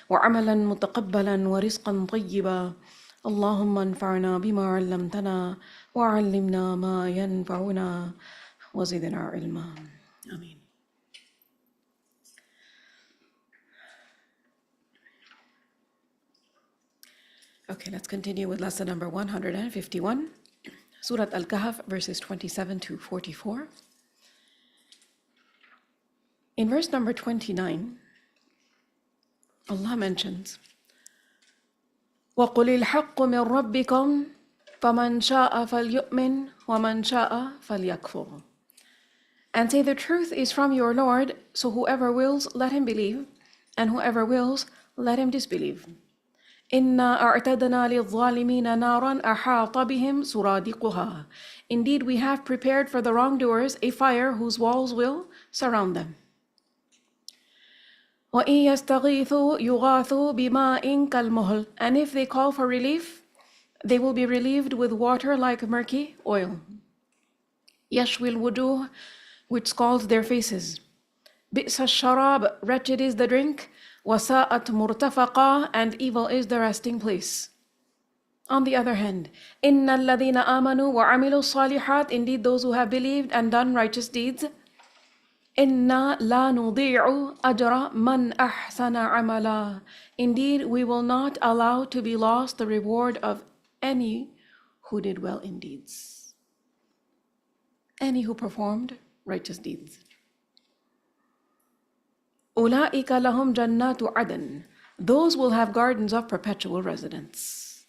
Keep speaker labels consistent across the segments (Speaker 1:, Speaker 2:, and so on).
Speaker 1: وعملا متقبلا ورزقا طيبا اللهم انفعنا بما علمتنا وعلمنا ما ينفعنا وزدنا علما. Ameen. Okay, let's continue with lesson number 151, Surah al-Kahf, verses 27 to 44. In verse number 29, Allah mentions, وَقُلِ الْحَقُّ مِنْ رَبِّكُمْ فَمَنْ شَاءَ فَلْيُؤْمِنْ وَمَنْ شَاءَ فَلْيَكْفُرْ. And say, the truth is from your Lord, so whoever wills, let him believe, and whoever wills, let him disbelieve. إِنَّا أَعْتَدْنَا لِلظَّالِمِينَ نَارًا أَحَاطَ بِهِمْ سُرَادِقُهَا. Indeed, we have prepared for the wrongdoers a fire whose walls will surround them. وَإِن يَسْتَغِيثُوا يُغَاثُوا بِمَاءٍ كَالْمُهْلِ. And if they call for relief, they will be relieved with water like murky oil. يَشْوِي الْوُجُوهِ, which scalds their faces. بِئْسَ الشَّرَابِ, wretched is the drink. وَسَاءَتْ مُرْتَفَقًا, and evil is the resting place. On the other hand, إِنَّ الَّذِينَ آمَنُوا وَعَمِلُوا الصَّالِحَاتِ, indeed those who have believed and done righteous deeds, إِنَّا لَا نُضِيعُ أَجْرَ مَنْ أَحْسَنَ عَمَلًا. Indeed, we will not allow to be lost the reward of any who did well in deeds. Any who performed righteous deeds. أُولَئِكَ لَهُمْ جَنَّاتُ عَدْنٍ. Those will have gardens of perpetual residence.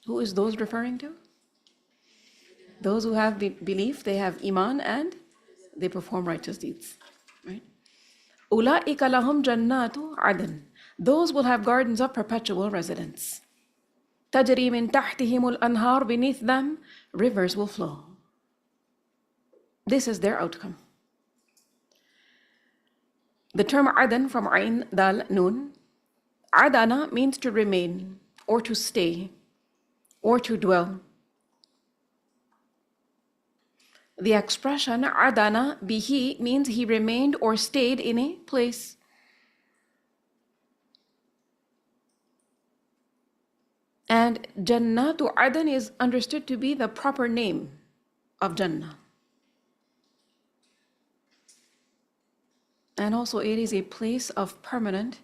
Speaker 1: Who is those referring to? Those who have belief, they have iman, and they perform righteous deeds. Right? أُولَئِكَ لَهُمْ جَنَّاتُ عَدْنٍ. Those will have gardens of perpetual residence. تَجْرِي مِن تَحْتِهِمُ الْأَنْهَارُ. Beneath them, rivers will flow. This is their outcome. The term adan from Ain, Dal, Nun, adana means to remain, or to stay, or to dwell. The expression adana bihi means he remained or stayed in a place. And Jannatu Adan is understood to be the proper name of Jannah. And also it is a place of permanent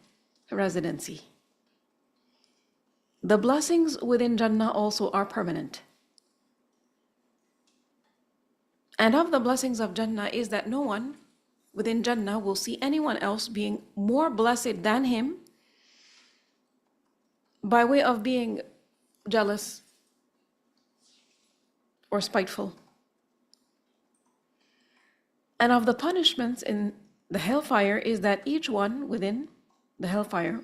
Speaker 1: residency. The blessings within Jannah also are permanent. And of the blessings of Jannah is that no one within Jannah will see anyone else being more blessed than him by way of being jealous or spiteful. And of the punishments in the hellfire is that each one within the hellfire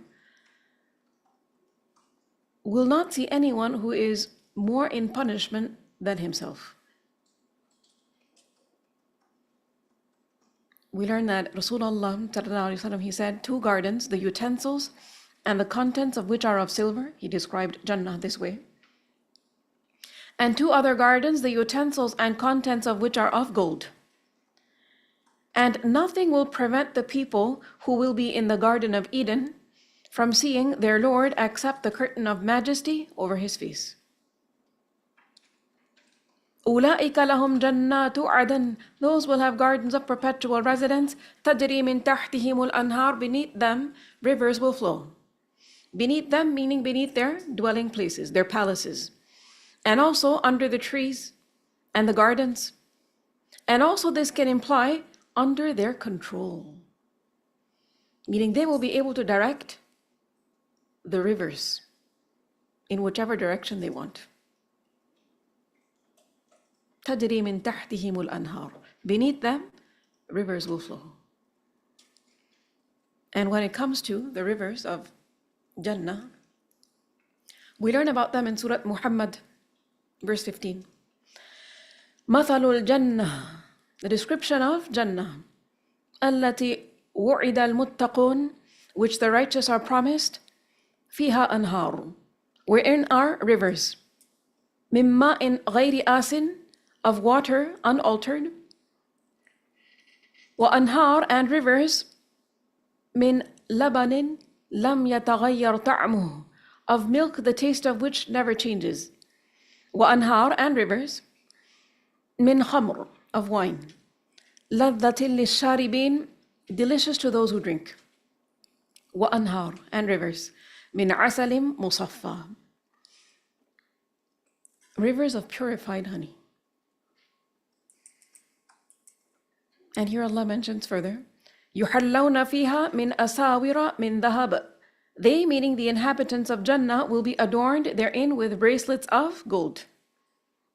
Speaker 1: will not see anyone who is more in punishment than himself. We learn that Rasulullah, he said, 2 gardens, the utensils and the contents of which are of silver. He described Jannah this way. And 2 other gardens, the utensils and contents of which are of gold. And nothing will prevent the people who will be in the Garden of Eden from seeing their Lord except the curtain of majesty over his face. أُولَئِكَ لَهُمْ جَنَّاتُ عَدْنٍ. Those will have gardens of perpetual residence. تَجْرِي مِن تَحْتِهِمُ الْأَنْهَارُ. Beneath them, rivers will flow. Beneath them, meaning beneath their dwelling places, their palaces. And also under the trees and the gardens. And also this can imply under their control. Meaning they will be able to direct the rivers in whichever direction they want. تَجْرِي مِن تَحْتِهِمُ الْأَنْهَارُ. Beneath them, rivers will flow. And when it comes to the rivers of Jannah, we learn about them in Surah Muhammad, verse 15. مَثَلُ الْجَنَّةِ. The description of Jannah. الَّتِي وُعِدَ الْمُتَّقُونَ. Which the righteous are promised. فِيهَا أَنْهَارٌ. Wherein are rivers. مِن مَاءٍ غَيْرِ آسٍ. Of water unaltered. وَأَنْهَار. And rivers. مِن لَبَنٍ لم يتغير طعمه, of milk the taste of which never changes. وأنهار, and rivers. من خمر, of wine. لذة للشاربين, delicious to those who drink. وأنهار, and rivers. من عسل مصفى, rivers of purified honey. And here Allah mentions further, يحلون فيها من أساور من ذهب. They, meaning the inhabitants of Jannah, will be adorned therein with bracelets of gold.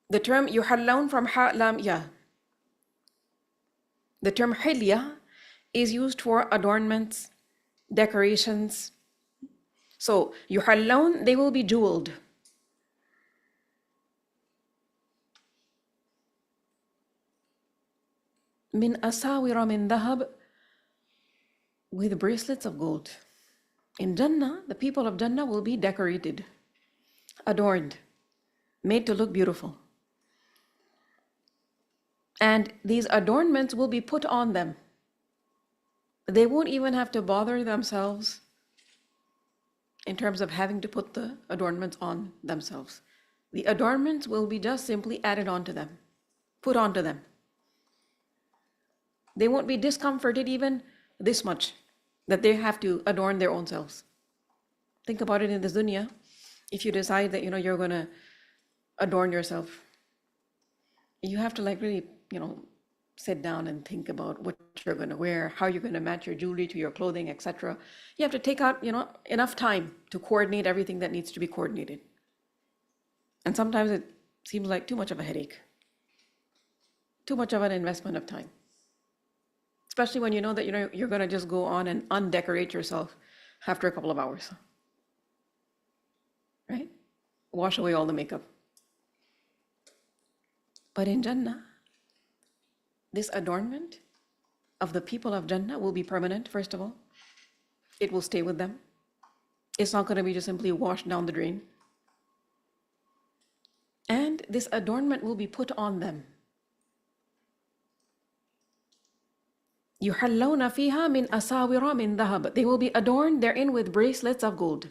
Speaker 1: The term يحلون from ha lam ya. The term hilya is used for adornments, decorations. So يحلون, they will be jeweled. من أساور من ذهب, with bracelets of gold. In Jannah, the people of Jannah will be decorated, adorned, made to look beautiful. And these adornments will be put on them. They won't even have to bother themselves in terms of having to put the adornments on themselves. The adornments will be just simply added onto them, put onto them. They won't be discomforted even this much that they have to adorn their own selves. Think about it in this dunya. If you decide that you're going to adorn yourself, you have to really sit down and think about what you're going to wear, how you're going to match your jewelry to your clothing, etc. You have to take out enough time to coordinate everything that needs to be coordinated. And sometimes it seems like too much of a headache, too much of an investment of time. Especially when you know that you're going to just go on and undecorate yourself after a couple of hours. Right? Wash away all the makeup. But in Jannah, this adornment of the people of Jannah will be permanent, first of all. It will stay with them. It's not going to be just simply washed down the drain. And this adornment will be put on them. يُحَلَّوْنَ فِيهَا مِنْ أَسَاوِرَ مِنْ ذَهَبٍ. They will be adorned therein with bracelets of gold.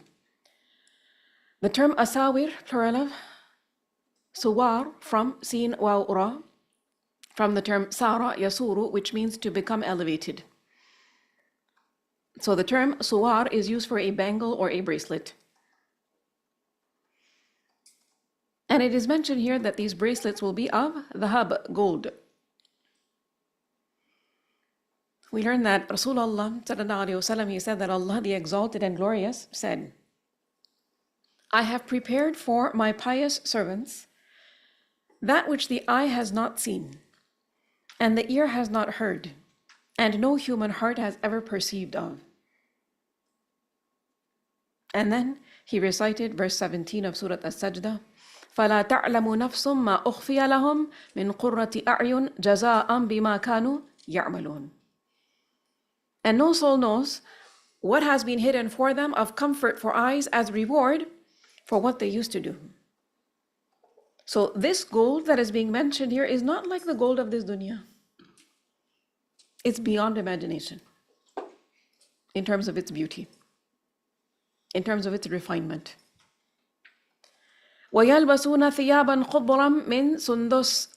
Speaker 1: The term asawir, plural of suwar, from sin wa ura, from the term sara yasuru, which means to become elevated. So the term suwar is used for a bangle or a bracelet. And it is mentioned here that these bracelets will be of dhahab, gold. We learn that Rasulullah sallallahu alaihi wasallam, he said that Allah the Exalted and Glorious said, I have prepared for my pious servants that which the eye has not seen, and the ear has not heard, and no human heart has ever perceived of. And then he recited verse 17 of Surah As-Sajdah, فَلَا تَعْلَمُ نَفْسٌ مَا أُخْفِيَ لَهُم مِّن قُرَّةِ أَعْيُنٍ جَزَاءً بِمَا كَانُوا يَعْمَلُونَ. And no soul knows what has been hidden for them of comfort for eyes as reward for what they used to do. So this gold that is being mentioned here is not like the gold of this dunya. It's beyond imagination in terms of its beauty, in terms of its refinement. وَيَلْبَسُونَ ثِيَابًا خُضْرًا مِّن سُنْدُسٍ.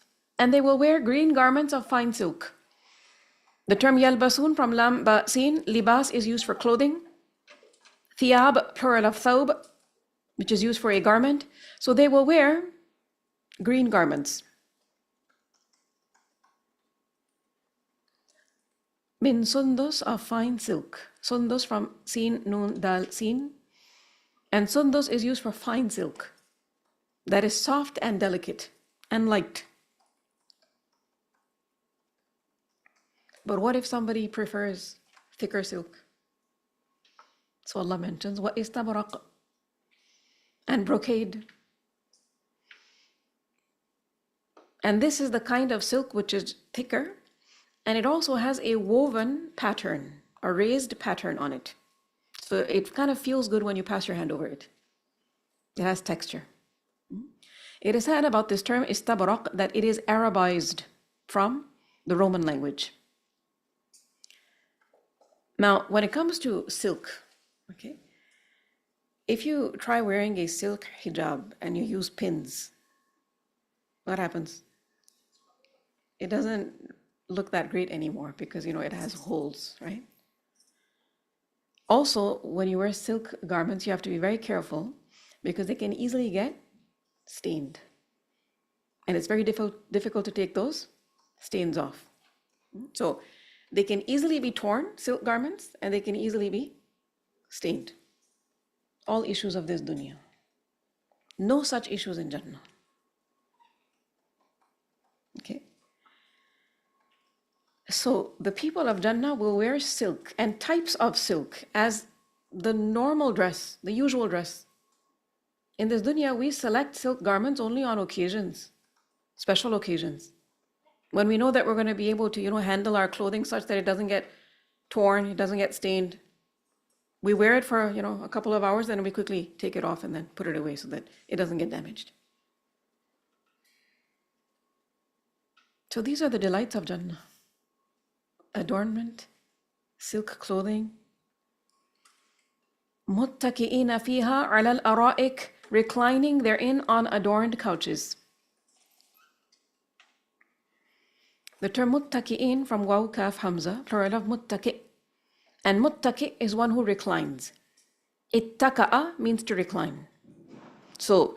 Speaker 1: And they will wear green garments of fine silk. The term yalbasun from lam ba sin, libas, is used for clothing. Thiyab, plural of thawb, which is used for a garment. So they will wear green garments. Min sundus, of fine silk. Sundus from sin, nun, dal, sin. And sundus is used for fine silk that is soft and delicate and light. But what if somebody prefers thicker silk? So Allah mentions wa istabraq, and brocade. And this is the kind of silk which is thicker, and it also has a woven pattern, a raised pattern on it. So it kind of feels good when you pass your hand over it. It has texture. It is said about this term istabraq that it is Arabized from the Roman language. Now, when it comes to silk, Okay? If you try wearing a silk hijab and you use pins, what happens? It doesn't look that great anymore because, it has holes, right? Also, when you wear silk garments, you have to be very careful because they can easily get stained. And it's very difficult to take those stains off. So they can easily be torn, silk garments, and they can easily be stained. All issues of this dunya. No such issues in Jannah. Okay? So the people of Jannah will wear silk and types of silk as the normal dress, the usual dress. In this dunya, we select silk garments only on occasions, special occasions. When we know that we're going to be able to, handle our clothing such that it doesn't get torn, it doesn't get stained. We wear it for, a couple of hours, then we quickly take it off and then put it away so that it doesn't get damaged. So these are the delights of Jannah. Adornment, silk clothing. مُتَّكِئِينَ فِيهَا عَلَى الْأَرَائِكِ, reclining therein on adorned couches. The term muttaki'in from waw, kaf, hamza, plural of muttaki'. And muttaki' is one who reclines. Ittaka'a means to recline. So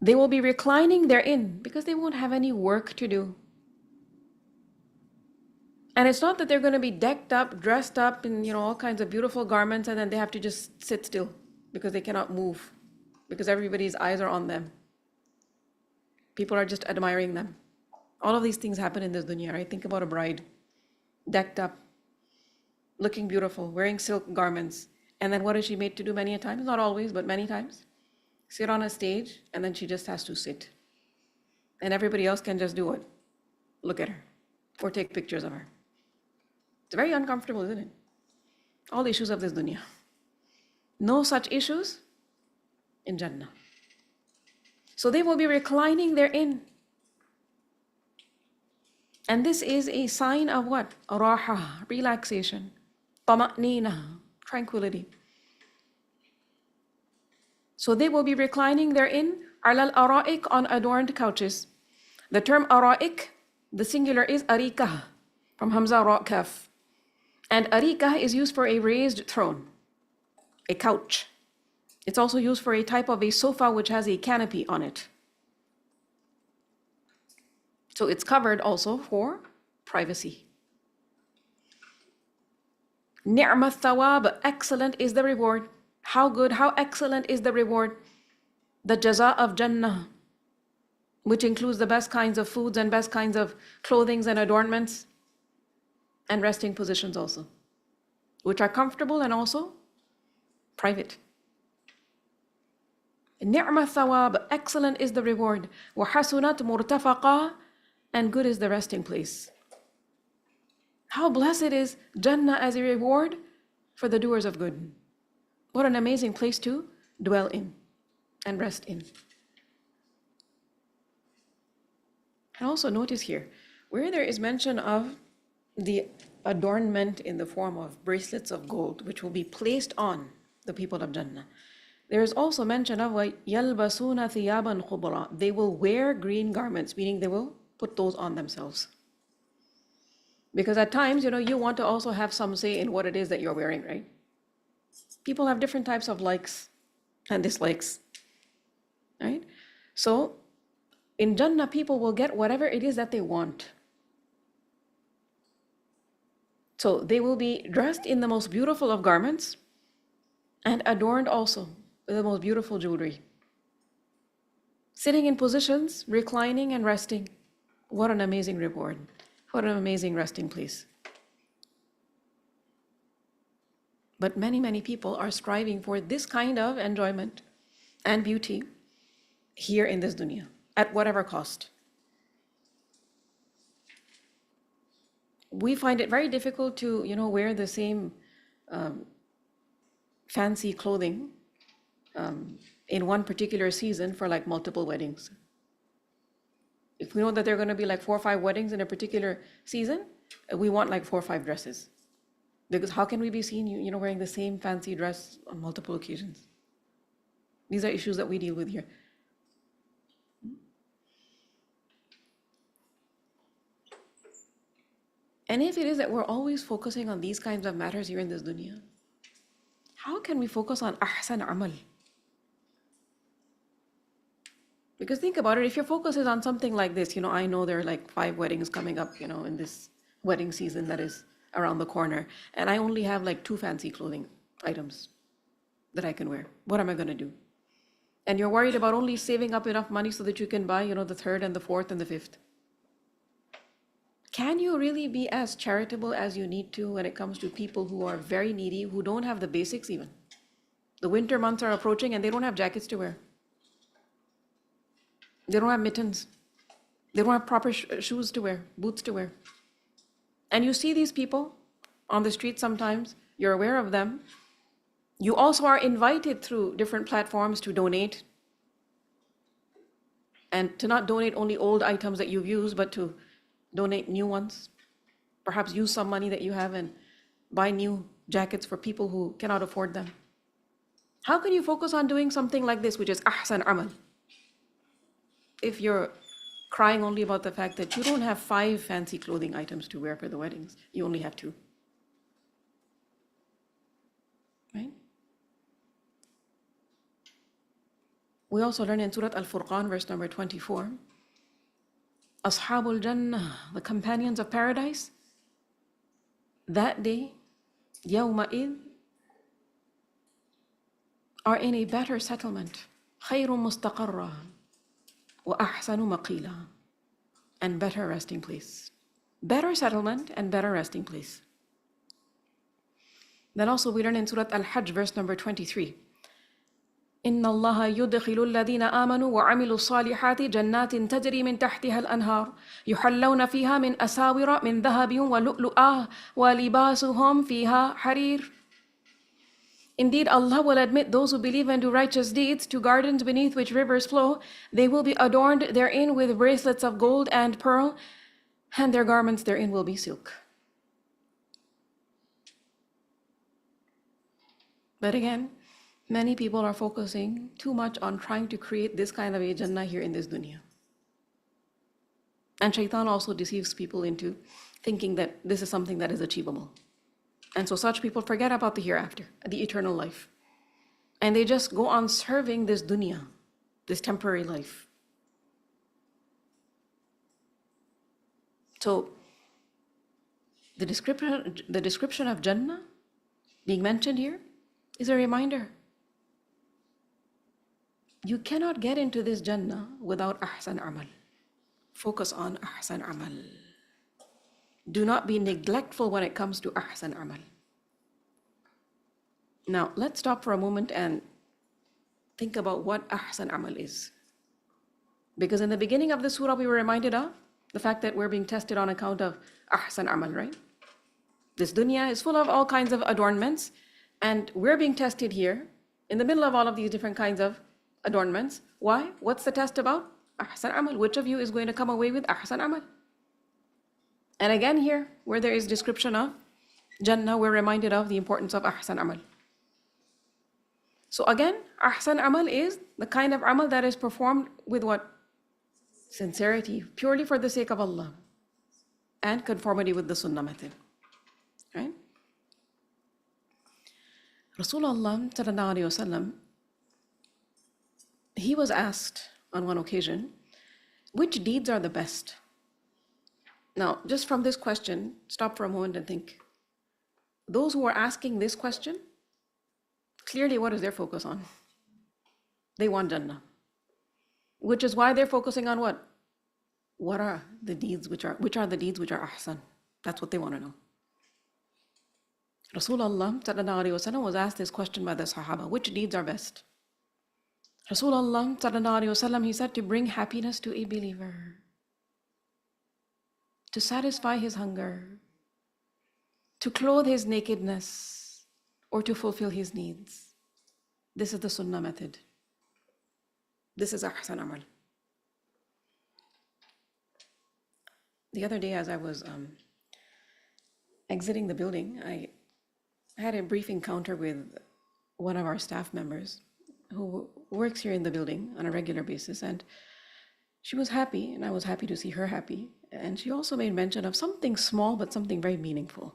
Speaker 1: they will be reclining therein because they won't have any work to do. And it's not that they're going to be decked up, dressed up in, all kinds of beautiful garments and then they have to just sit still because they cannot move because everybody's eyes are on them. People are just admiring them. All of these things happen in this dunya, right? Think about a bride, decked up, looking beautiful, wearing silk garments. And then what is she made to do many a times? Not always, but many times. Sit on a stage and then she just has to sit. And everybody else can just do what? Look at her or take pictures of her. It's very uncomfortable, isn't it? All issues of this dunya. No such issues in Jannah. So they will be reclining therein. And this is a sign of what? Raha, relaxation. Tama'nina, tranquility. So they will be reclining therein, alal ara'ik, on adorned couches. The term ara'ik, the singular is arikah, from Hamza Ra Kaf. And arikah is used for a raised throne, a couch. It's also used for a type of a sofa which has a canopy on it. So it's covered also for privacy. Ni'ma thawab, excellent is the reward. How good, how excellent is the reward. The jaza of Jannah, which includes the best kinds of foods and best kinds of clothings and adornments and resting positions also, which are comfortable and also private. Ni'ma thawab, excellent is the reward. Wa hasunat murtafaqa, and good is the resting place. How blessed is Jannah as a reward for the doers of good. What an amazing place to dwell in and rest in. And also notice here, where there is mention of the adornment in the form of bracelets of gold, which will be placed on the people of Jannah, there is also mention of يَلْبَسُونَ ثِيَابًا خُضْرًا. They will wear green garments, meaning they will put those on themselves. Because at times, you want to also have some say in what it is that you're wearing, right? People have different types of likes and dislikes, right? So in Jannah, people will get whatever it is that they want. So they will be dressed in the most beautiful of garments and adorned also with the most beautiful jewelry. Sitting in positions, reclining and resting. What an amazing reward. What an amazing resting place. But many, many people are striving for this kind of enjoyment and beauty here in this dunya, at whatever cost. We find it very difficult to, wear the same fancy clothing in one particular season for like multiple weddings. If we know that there are going to be like 4 or 5 weddings in a particular season, we want like 4 or 5 dresses. Because how can we be seen, wearing the same fancy dress on multiple occasions? These are issues that we deal with here. And if it is that we're always focusing on these kinds of matters here in this dunya, how can we focus on ahsan amal? Because think about it, if your focus is on something like this, I know there are like 5 weddings coming up, in this wedding season that is around the corner, and I only have like 2 fancy clothing items that I can wear. What am I going to do? And you're worried about only saving up enough money so that you can buy, the 3rd and the 4th and the 5th. Can you really be as charitable as you need to when it comes to people who are very needy, who don't have the basics even? The winter months are approaching and they don't have jackets to wear. They don't have mittens. They don't have proper shoes to wear, boots to wear. And you see these people on the street sometimes, you're aware of them. You also are invited through different platforms to donate. And to not donate only old items that you've used, but to donate new ones. Perhaps use some money that you have and buy new jackets for people who cannot afford them. How can you focus on doing something like this, which is ahsan amal, if you're crying only about the fact that you don't have 5 fancy clothing items to wear for the weddings? You only have 2. Right? We also learn in Surah al-Furqan, verse number 24, Ashabul Jannah, the companions of paradise, that day, yawma'id, are in a better settlement, خَيْرٌ مُسْتَقَرًّا وَأَحْسَنُ مَقِيلًا, and better resting place. Better settlement and better resting place. Then also we learn in Surah Al-Hajj, verse number 23, إن الله يدخل الذين آمنوا وعملوا الصالحات جنات تجري من تحتها الأنهار يحلون فيها من أساور من ذهب ولؤلؤا ولباسهم فيها حرير. Indeed, Allah will admit those who believe and do righteous deeds to gardens beneath which rivers flow. They will be adorned therein with bracelets of gold and pearl, and their garments therein will be silk. But again, many people are focusing too much on trying to create this kind of a Jannah here in this dunya. And Shaitan also deceives people into thinking that this is something that is achievable. And so such people forget about the hereafter, the eternal life. And they just go on serving this dunya, this temporary life. So the description of Jannah being mentioned here is a reminder. You cannot get into this Jannah without ahsan amal. Focus on ahsan amal. Do not be neglectful when it comes to ahsan amal. Now, let's stop for a moment and think about what ahsan amal is. Because in the beginning of the surah, we were reminded of the fact that we're being tested on account of ahsan amal, right? This dunya is full of all kinds of adornments, and we're being tested here in the middle of all of these different kinds of adornments. Why? What's the test about? Ahsan amal. Which of you is going to come away with ahsan amal? And again here, where there is description of Jannah, we're reminded of the importance of ahsan amal. So again, ahsan amal is the kind of amal that is performed with what? Sincerity, purely for the sake of Allah, and conformity with the sunnah method. Right? Rasulullah sallallahu alaihi wasallam, he was asked on one occasion, which deeds are the best? Now, just from this question, stop for a moment and think. Those who are asking this question, clearly what is their focus on? They want Jannah. Which is why they're focusing on what? What are the deeds which are ahsan? That's what they want to know. Rasulullah sallallahu alaihi wasallam was asked this question by the Sahaba, which deeds are best? Rasulullah sallallahu alaihi wasallam, he said, to bring happiness to a believer, to satisfy his hunger, to clothe his nakedness, or to fulfill his needs. This is the sunnah method. This is ahsan amal. The other day, as I was exiting the building, I I had a brief encounter with one of our staff members who works here in the building on a regular basis, and she was happy, and I was happy to see her happy. And she also made mention of something small, but something very meaningful.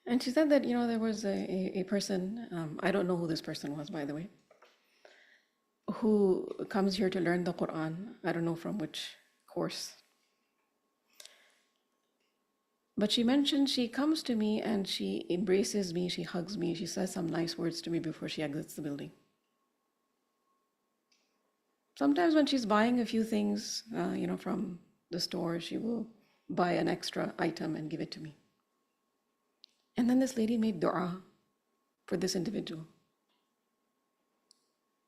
Speaker 1: And she said that, there was a person, I don't know who this person was, by the way, who comes here to learn the Qur'an. I don't know from which course. But she mentioned she comes to me and she embraces me, she hugs me, she says some nice words to me before she exits the building. Sometimes when she's buying a few things, from the store, she will buy an extra item and give it to me. And then this lady made dua for this individual.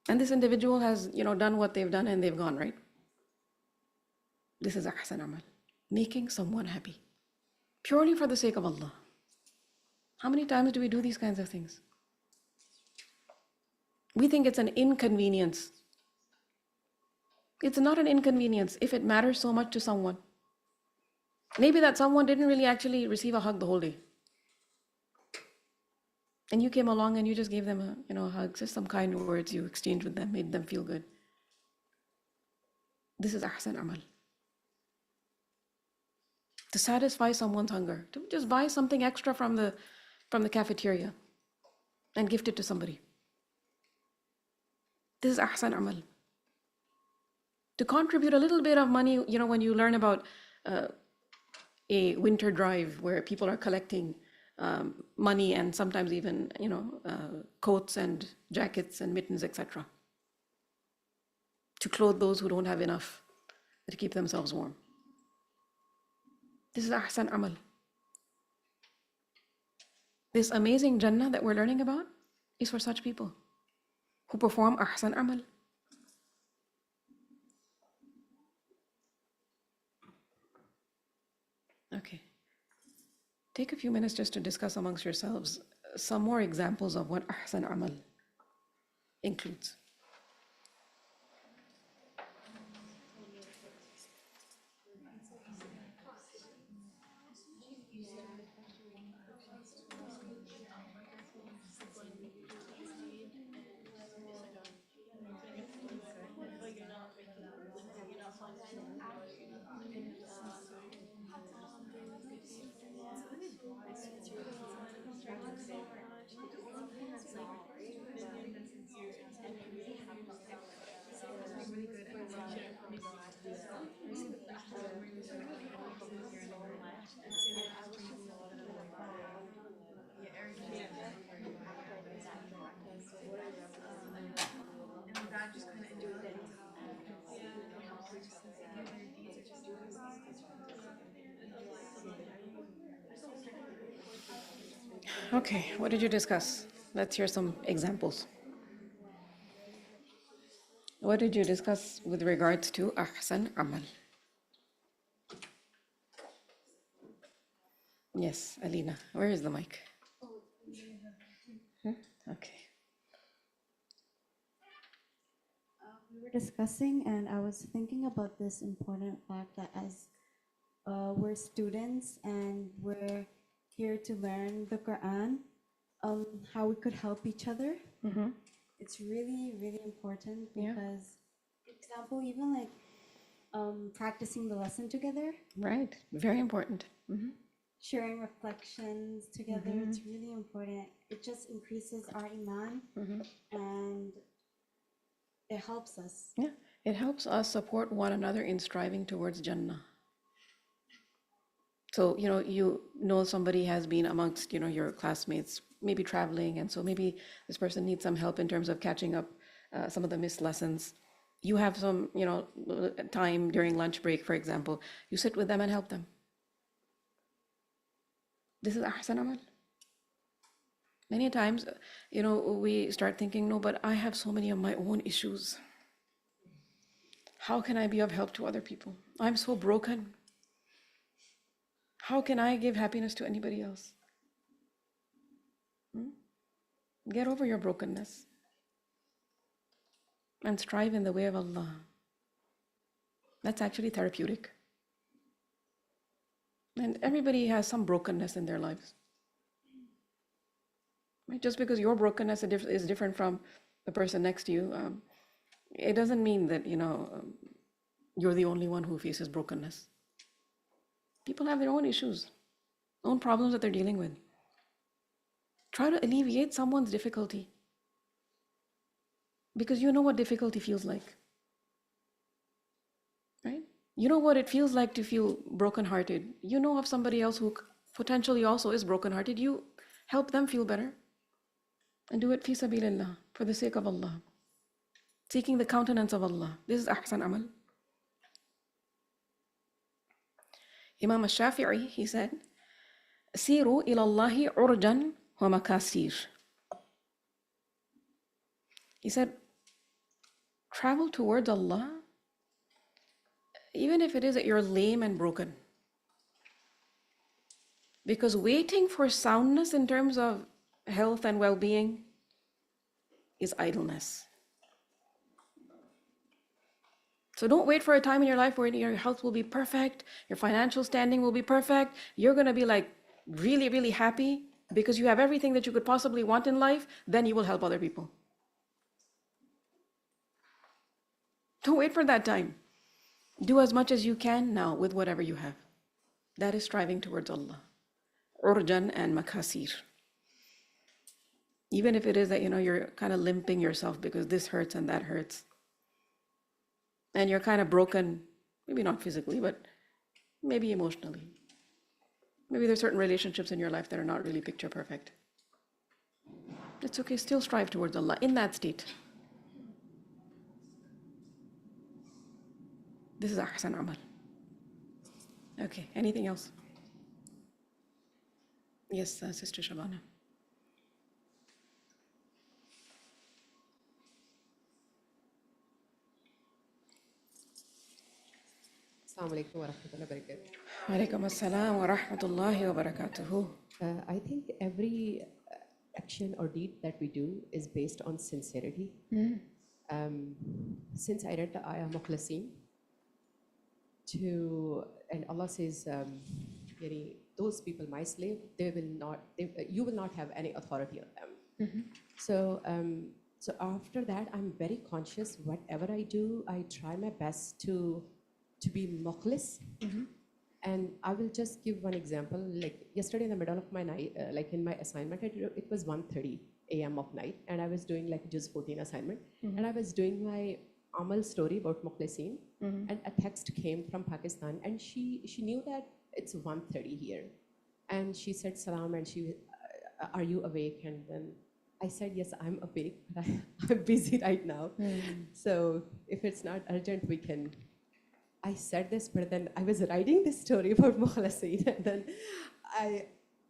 Speaker 1: And this individual has, done what they've done and they've gone, right? This is ahsan amal, making someone happy, purely for the sake of Allah. How many times do we do these kinds of things? We think it's an inconvenience. It's not an inconvenience if it matters so much to someone. Maybe that someone didn't really actually receive a hug the whole day. And you came along and you just gave them a hug, just some kind words you exchanged with them, made them feel good. This is ahsan amal. To satisfy someone's hunger, to just buy something extra from the cafeteria and gift it to somebody. This is ahsan amal. To contribute a little bit of money, when you learn about a winter drive where people are collecting money and sometimes even, coats and jackets and mittens, etc., to clothe those who don't have enough, to keep themselves warm. This is ahsan amal. This amazing Jannah that we're learning about is for such people who perform ahsan amal. Okay. Take a few minutes just to discuss amongst yourselves some more examples of what ahsan amal includes. Okay, what did you discuss? Let's hear some examples. What did you discuss with regards to ahsan amal? Yes, Alina, where is the mic? Okay.
Speaker 2: We were discussing, and I was thinking about this important fact that as we're students and we're here to learn the Quran, how we could help each other. It's really, really important
Speaker 1: Yeah.
Speaker 2: because, for example, even like practicing the lesson together,
Speaker 1: Right, very important.
Speaker 2: sharing reflections together, it's really important. It just increases our iman and it helps us.
Speaker 1: Yeah, it helps us support one another in striving towards Jannah. So, somebody has been amongst, your classmates, maybe traveling, and so maybe this person needs some help in terms of catching up some of the missed lessons. You have some, time during lunch break, for example. You sit with them and help them. This is ahsan amal. Many times, we start thinking, no, but I have so many of my own issues. How can I be of help to other people? I'm so broken. How can I give happiness to anybody else? Get over your brokenness and strive in the way of Allah. That's actually therapeutic. And everybody has some brokenness in their lives. Right? Just because your brokenness is different from the person next to you, it doesn't mean that, you're the only one who faces brokenness. People have their own issues, own problems that they're dealing with. Try to alleviate someone's difficulty because you know what difficulty feels like, right? You know what it feels like to feel brokenhearted. You know of somebody else who potentially also is brokenhearted. You help them feel better and do it fi sabilillah, for the sake of Allah, seeking the countenance of Allah. This is ahsan amal. Imam al-Shafi'i, he said, Siru ila Allahi urjan wa makasir. He said, travel towards Allah, even if it is that you're lame and broken. Because waiting for soundness in terms of health and well-being is idleness. So don't wait for a time in your life where your health will be perfect, your financial standing will be perfect, you're going to be like really, really happy because you have everything that you could possibly want in life, then you will help other people. Don't wait for that time. Do as much as you can now with whatever you have. That is striving towards Allah. Urjan and makasir. Even if it is that, you're kind of limping yourself because this hurts and that hurts. And you're kind of broken, maybe not physically, but maybe emotionally. Maybe there's certain relationships in your life that are not really picture perfect. It's okay, still strive towards Allah in that state. This is ahsan amal. Okay, anything else? Yes, Sister Shabana.
Speaker 3: Assalamu alaikum wa rahmatullahi wa barakatuh.
Speaker 1: Wa alaikum assalam wa rahmatullahi wa barakatuhu.
Speaker 3: I think every action or deed that we do is based on sincerity. Since I read the ayah Mukhlasin, and Allah says, those people, my slave, you will not have any authority on them. So after that, I'm very conscious. Whatever I do, I try my best to be mukhlis. And I will just give one example. Like yesterday in the middle of my night, like in my assignment, it was 1:30 a.m. of night, and I was doing like Juz 14 assignment, and I was doing my Amal story about Mukhlisin, and a text came from Pakistan, and she knew that it's 1:30 here, and she said salam, and she, are you awake? And then I said, yes, I'm awake, but I'm busy right now. So if it's not urgent, we can. I said this, but then I was writing this story about Mukhlasin, and then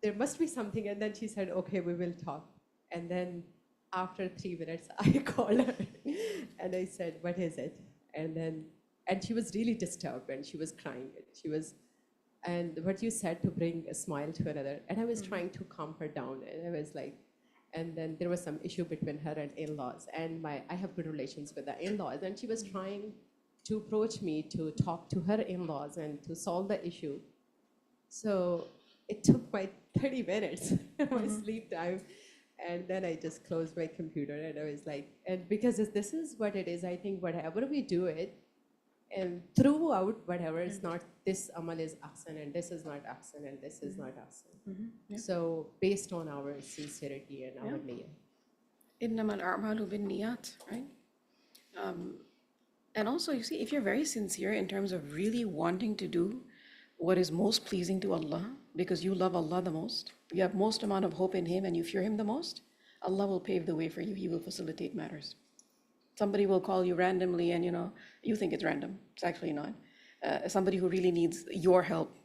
Speaker 3: there must be something, and then she said, okay, we will talk. And then after 3 minutes, I called her, and I said, what is it? And she was really disturbed, and she was crying. And what you said to bring a smile to another, and I was trying to calm her down, and I was like, and then there was some issue between her and in-laws, and I have good relations with the in-laws, and she was trying to approach me to talk to her in-laws and to solve the issue. So it took my 30 minutes, my sleep time. And then I just closed my computer, and I was like, and because this is what it is, I think whatever we do it, and throughout whatever, it's not this amal is ahsan, and this is not ahsan, and this is not ahsan. So based on our sincerity and our niyyah.
Speaker 1: Innama al-a'malu bin-niyat, right? And also, you see, if you're very sincere in terms of really wanting to do what is most pleasing to Allah, because you love Allah the most, you have most amount of hope in Him, and you fear Him the most, Allah will pave the way for you. He will facilitate matters. Somebody will call you randomly, and you think it's random. It's actually not. Somebody who really needs your help,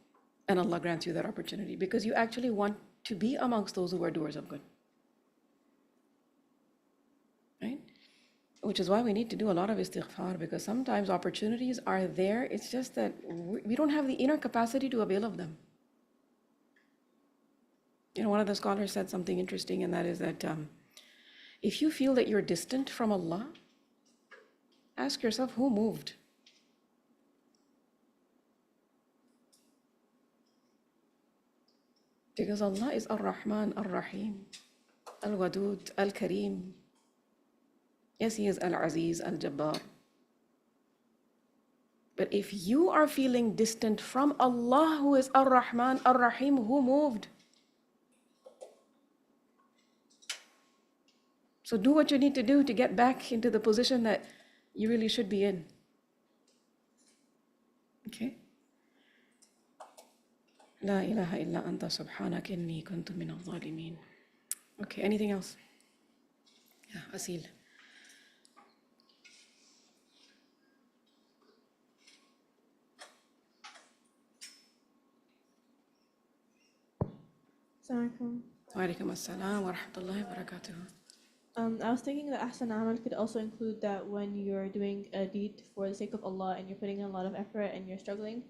Speaker 1: and Allah grants you that opportunity because you actually want to be amongst those who are doers of good. Right? Which is why we need to do a lot of istighfar, because sometimes opportunities are there. It's just that we don't have the inner capacity to avail of them. One of the scholars said something interesting, and that is that if you feel that you're distant from Allah, ask yourself, who moved? Because Allah is Ar-Rahman, Ar-Rahim. Al-Wadud, Al-Kareem. Yes, He is Al-Aziz, Al-Jabbar. But if you are feeling distant from Allah, who is Ar-Rahman, Ar-Rahim, who moved? So do what you need to do to get back into the position that you really should be in. Okay? La ilaha illa anta subhanak inni kuntu min al-zalimin. Okay, anything else? Yeah, Asil.
Speaker 4: Assalamualaikum.
Speaker 1: Wa alaikum assalam wa rahmatullahi wa barakatuh.
Speaker 4: I was thinking that Ahsan Amal could also include that when you're doing a deed for the sake of Allah and you're putting in a lot of effort and you're struggling,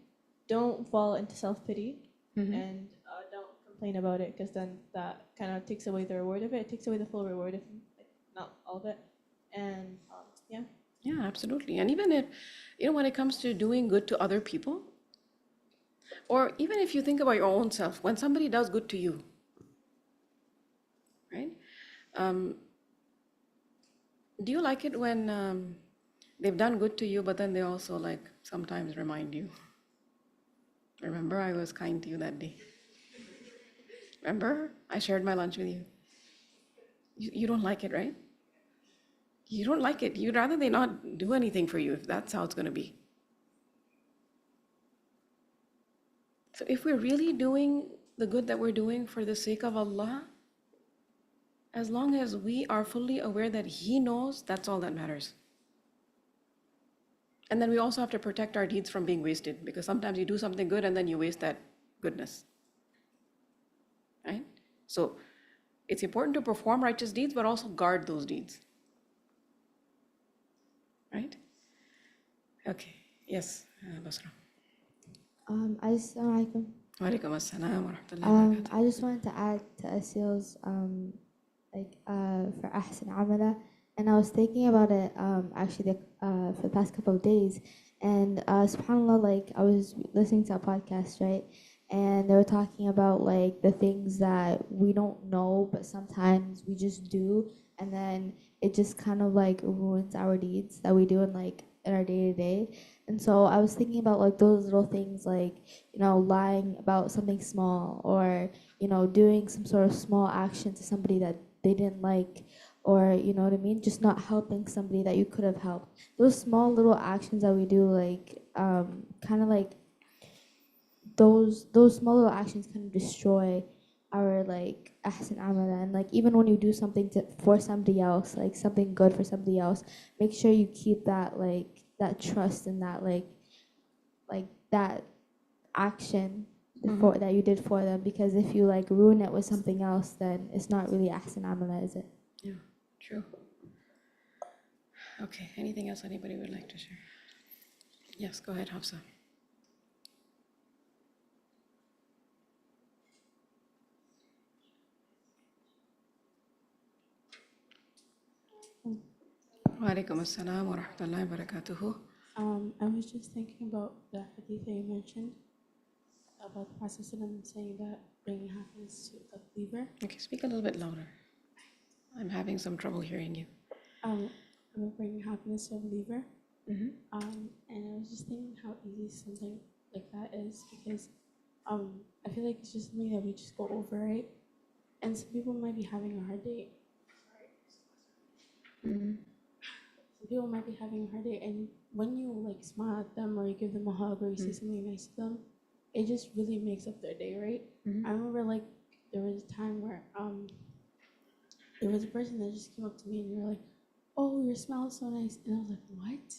Speaker 4: don't fall into self-pity and don't complain about it, because then that kind of takes away the reward of it. It takes away the full reward, if like, not all of it. And yeah.
Speaker 1: Yeah, absolutely. And even if, when it comes to doing good to other people, or even if you think about your own self, when somebody does good to you, right? Do you like it when they've done good to you, but then they also like sometimes remind you, remember I was kind to you that day? Remember I shared my lunch with you? You don't like it, right? You don't like it. You'd rather they not do anything for you if that's how it's going to be. So if we're really doing the good that we're doing for the sake of Allah, as long as we are fully aware that He knows, that's all that matters. And then we also have to protect our deeds from being wasted, because sometimes you do something good and then you waste that goodness. Right? So it's important to perform righteous deeds, but also guard those deeds. Right? Okay. Yes, Basra.
Speaker 5: Assalamualaikum.
Speaker 1: Wa alaikum assalam wa rahmatullahi wa barakatuh.
Speaker 5: I just wanted to add to Asil's for Ahsan Amala, and I was thinking about it actually for the past couple of days, and subhanallah, like I was listening to a podcast, right, and they were talking about like the things that we don't know but sometimes we just do, and then it just kind of like ruins our deeds that we do in our day-to-day. And so I was thinking about like those little things, like lying about something small, or doing some sort of small action to somebody that they didn't like, or what I mean, just not helping somebody that you could have helped. Those small little actions that we do, like kind of like those small little actions kind of destroy our like ahsan amala. And like even when you do something for somebody else, like something good for somebody else, make sure you keep that like that trust and that like that action for that you did for them, because if you like ruin it with something else, then it's not really ahsan amala, is it?
Speaker 1: Yeah, true. Okay, anything else anybody would like to share? Yes, go ahead, Hafsa. Wa alaikum assalam wa rahmatullahi wa barakatuhu.
Speaker 4: I was just thinking about the hadith that you mentioned about the Prophet saying that bringing happiness to a believer.
Speaker 1: Okay, speak a little bit louder. I'm having some trouble hearing you.
Speaker 4: About bringing happiness to a believer. And I was just thinking how easy something like that is, because I feel like it's just something that we just go over, right? And some people might be having a hard day. Some people might be having a hard day, and when you like smile at them or you give them a hug or you say something nice to them, it just really makes up their day, right? I remember like there was a time where there was a person that just came up to me and you were like, "Oh, your smile is so nice," and I was like, "What?"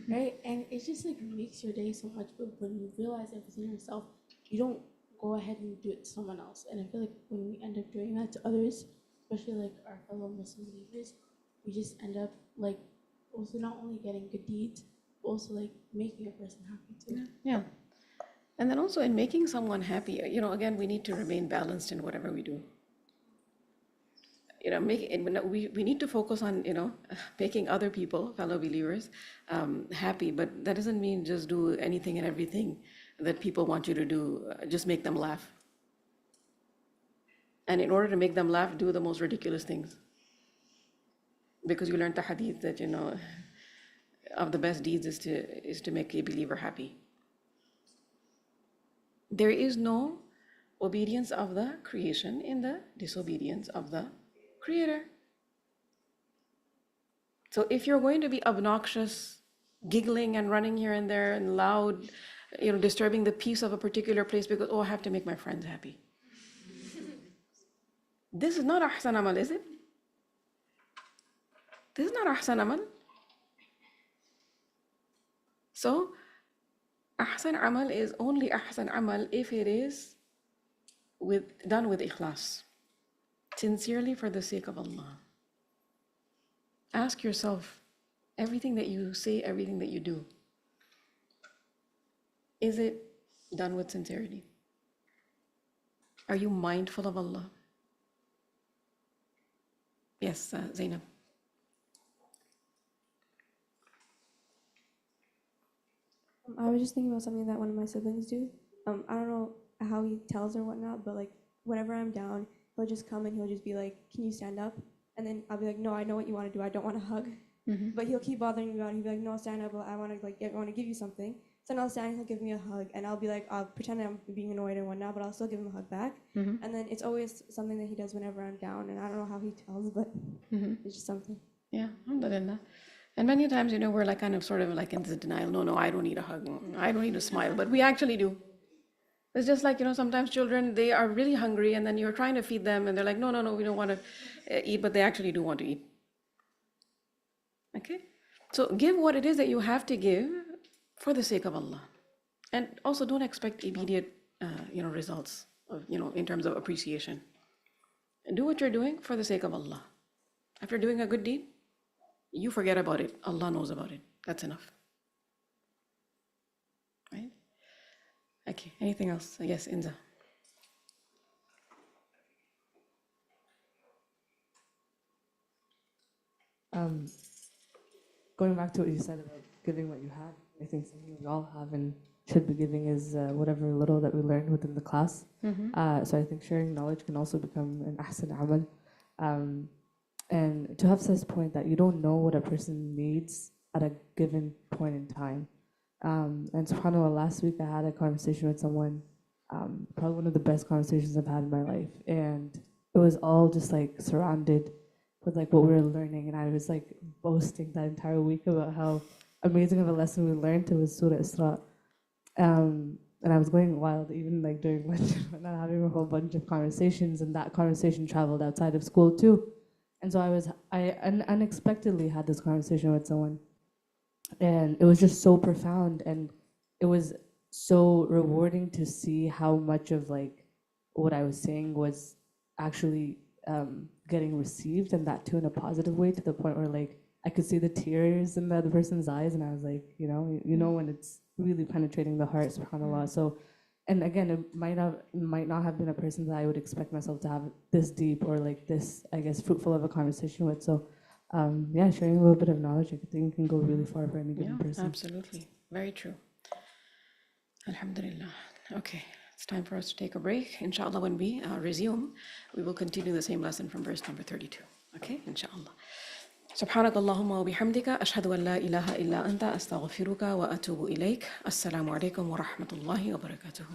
Speaker 4: Right? And it just like makes your day so much. But when you realize it within yourself, you don't go ahead and do it to someone else. And I feel like when we end up doing that to others, especially like our fellow Muslim believers, we just end up like also not only getting good deeds, but also like making a person happy too.
Speaker 1: Yeah. And then also in making someone happy, again, we need to remain balanced in whatever we do. We need to focus on, making other people, fellow believers, happy. But that doesn't mean just do anything and everything that people want you to do. Just make them laugh. And in order to make them laugh, do the most ridiculous things. Because you learned the hadith that, of the best deeds is to make a believer happy. There is no obedience of the creation in the disobedience of the Creator. So if you're going to be obnoxious, giggling and running here and there and loud, disturbing the peace of a particular place because, I have to make my friends happy. This is not ahsan amal, is it? This is not ahsan amal. So, ahsan amal is only ahsan amal if it is done with ikhlas, sincerely for the sake of Allah. Ask yourself, everything that you say, everything that you do, is it done with sincerity? Are you mindful of Allah? Yes, Zainab.
Speaker 6: I was just thinking about something that one of my siblings do. I don't know how he tells or whatnot, but like whenever I'm down, he'll just come and he'll just be like, "Can you stand up?" And then I'll be like, "No, I know what you want to do. I don't want to hug." But he'll keep bothering me about it. He'll be like, "No, stand up. I want to give you something." So then I'll stand and he'll give me a hug, and I'll be like, I'll pretend I'm being annoyed and whatnot, but I'll still give him a hug back. And then it's always something that he does whenever I'm down, and I don't know how he tells, but it's just something.
Speaker 1: Yeah, alhamdulillah. And many times, we're like kind of sort of like in this denial. No, I don't need a hug. I don't need a smile. But we actually do. It's just like, sometimes children, they are really hungry and then you're trying to feed them and they're like, no, we don't want to eat, but they actually do want to eat. Okay? So give what it is that you have to give for the sake of Allah. And also don't expect immediate, results of, in terms of appreciation. And do what you're doing for the sake of Allah. After doing a good deed, you forget about it. Allah knows about it. That's enough. Right? Okay, anything else? Yes, Inza.
Speaker 7: Going back to what you said about giving what you have, I think something we all have and should be giving is whatever little that we learned within the class. So I think sharing knowledge can also become an ahsan amal. And to Hafsa's point that you don't know what a person needs at a given point in time. And subhanAllah, last week I had a conversation with someone, probably one of the best conversations I've had in my life. And it was all just like surrounded with like what we were learning. And I was like boasting that entire week about how amazing of a lesson we learned. It was Surah Isra. And I was going wild, even like during lunch, not having a whole bunch of conversations. And that conversation traveled outside of school too. And so I unexpectedly had this conversation with someone. And it was just so profound, and it was so rewarding to see how much of like what I was saying was actually getting received, and that too in a positive way, to the point where like I could see the tears in the other person's eyes, and I was like, when it's really penetrating the heart, subhanAllah. So, and again, it might not have been a person that I would expect myself to have this deep or like this, I guess, fruitful of a conversation with. So. Sharing a little bit of knowledge, I think, can go really far for any given person.
Speaker 1: Absolutely. Very true. Alhamdulillah. Okay, it's time for us to take a break. Inshallah, when we resume, we will continue the same lesson from verse number 32. Okay, inshallah. سبحانك اللهم وبحمدك أشهد أن لا إله إلا أنت أستغفرك وأتوب إليك. السلام عليكم ورحمة الله وبركاته.